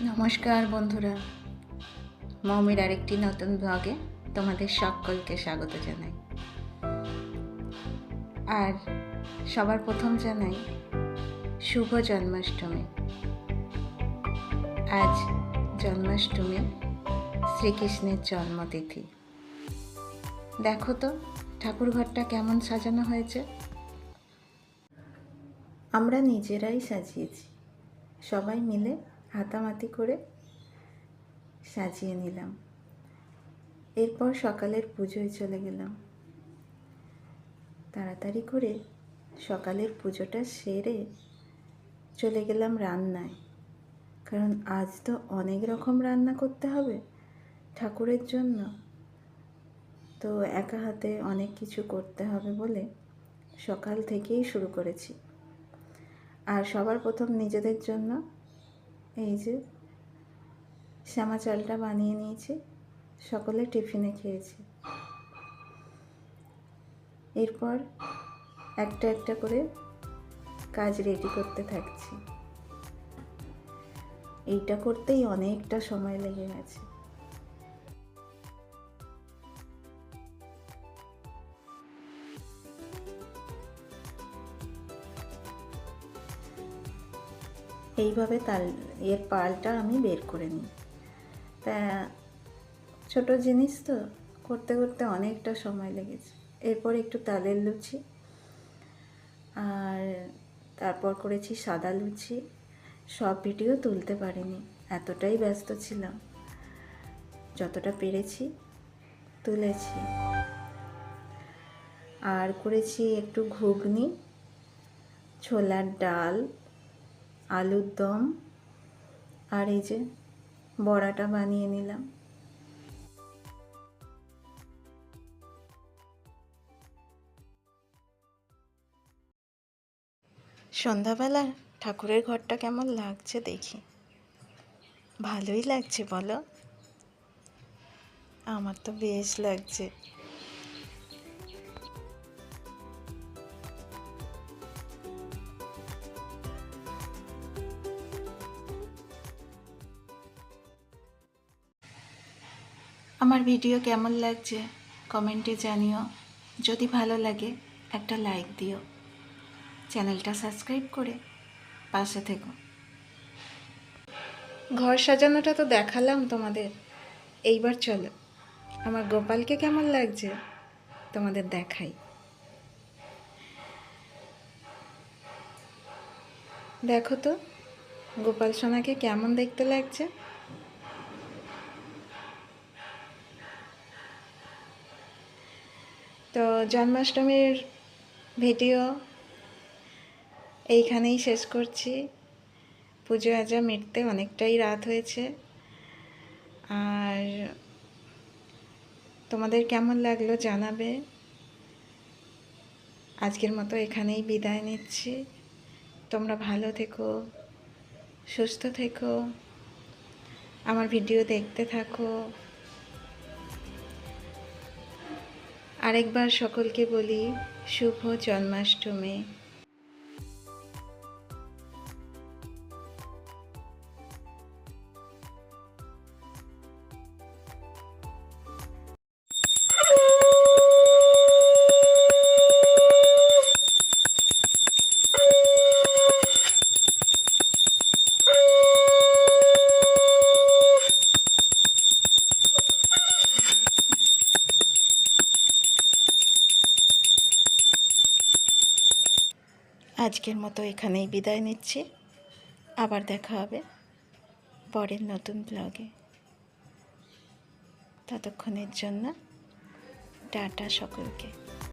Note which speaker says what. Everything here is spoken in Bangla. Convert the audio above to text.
Speaker 1: নমস্কার বন্ধুরা, মৌমির আরেকটি নতুন ব্লগে তোমাদের সকলকে স্বাগত জানাই। আর সবার প্রথম জানাই শুভ জন্মাষ্টমী। আজ জন্মাষ্টমী, শ্রীকৃষ্ণের জন্মতিথি। দেখো তো ঠাকুরঘরটা কেমন সাজানো হয়েছে। আমরা নিজেরাই সাজিয়েছি, সবাই মিলে হাতামাতি করে সাজিয়ে নিলাম। এরপর সকালের পুজোয় চলে গেলাম। তাড়াতাড়ি করে সকালের পুজোটা সেরে চলে গেলাম রান্নায়, কারণ আজ তো অনেক রকম রান্না করতে হবে ঠাকুরের জন্য। তো একা হাতে অনেক কিছু করতে হবে বলে সকাল থেকেই শুরু করেছি। আর সবার প্রথম নিজেদের জন্য এই যে শ্যামা চালটা বানিয়ে নিয়েছি, সকলে টিফিনে খেয়েছি। এরপর একটা একটা করে কাজ রেডি করতে থাকছি। এইটা করতেই অনেকটা সময় লেগে গেছে। এইভাবে এর পালটা আমি বের করে নিই। তা ছোট জিনিস তো করতে করতে অনেকটা সময় লেগেছে। এরপর একটু তালের লুচি, আর তারপর করেছি সাদা লুচি। সব ভিডিও তুলতে পারিনি, এতটাই ব্যস্ত ছিলাম। যতটা পেরেছি তুলেছি। আর করেছি একটু ঘুগনি, ছোলার ডাল, আলুর দম, আর এই যে বড়াটা বানিয়ে নিলাম। সন্ধ্যাবেলা ঠাকুরের ঘরটা কেমন লাগছে দেখি। ভালোই লাগছে বলো? আমার তো বেশ লাগছে। আমার ভিডিও কেমন লাগছে কমেন্টে জানিও। যদি ভালো লাগে একটা লাইক দিও, চ্যানেলটা সাবস্ক্রাইব করে পাশে থেকো। ঘর সাজানোটা তো দেখালাম তোমাদের, এইবার চলো আমার গোপালকে কেমন লাগছে তোমাদের দেখাই। দেখো তো গোপাল সোনাকে কেমন দেখতে লাগছে। তো জন্মাষ্টমীর ভিডিও এইখানেই শেষ করছি। পুজো আজা মিটতে অনেকটাই রাত হয়েছে। আর তোমাদের কেমন লাগলো জানাবে। আজকের মতো এখানেই বিদায় নিচ্ছি। তোমরা ভালো থেকো, সুস্থ থেকো, আমার ভিডিও দেখতে থাকো। আরেকবার সকলকে বলি শুভ জন্মাষ্টমী। আজকের মতো এখানেই বিদায় নিচ্ছি। আবার দেখা হবে পরের নতুন ব্লগে। ততক্ষণের জন্য টাটা সকলকে।